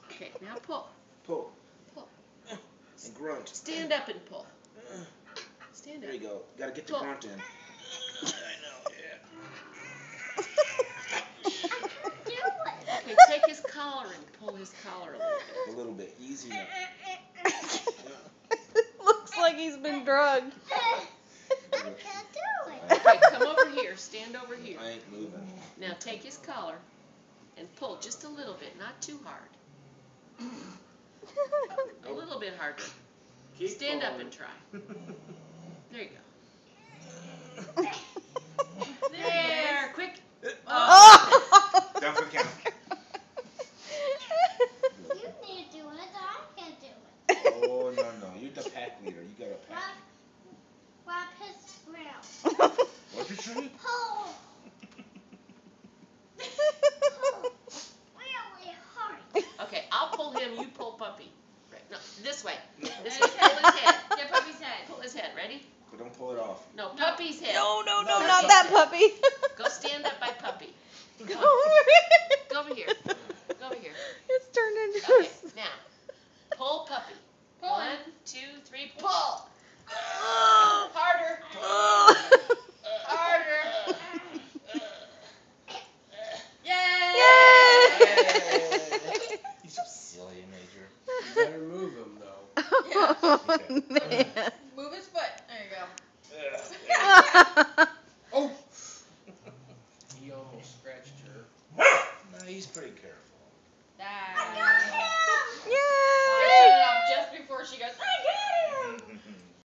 Okay, now pull. Pull. Pull. And grunt. Stand up and pull. Stand up. There you go. Gotta get the Pull. grunt in. I know, yeah. Okay, take his collar and pull his collar a little bit. A little bit. Easy now. Looks like he's been drugged. I can't do it. Okay, come over here. Stand over here. I ain't moving. Now take his collar and pull just a little bit, not too hard. A little bit harder. Stand up and try. There you go. There, quick. Oh! Down for the count. You need to do it. I can't do it. Oh, no. You're the pack leader. You gotta pack. Wrap his ground. What'd you say? Pull. Pull. Really hard. Okay, I'll pull him, you pull Puppy. Right. No, this way. This way. Pull his head. Get Puppy's head. Pull his head. Ready? But don't pull it off. No, Puppy's head. No, No, not that puppy. Go stand up by Puppy. Go over here. Go over here.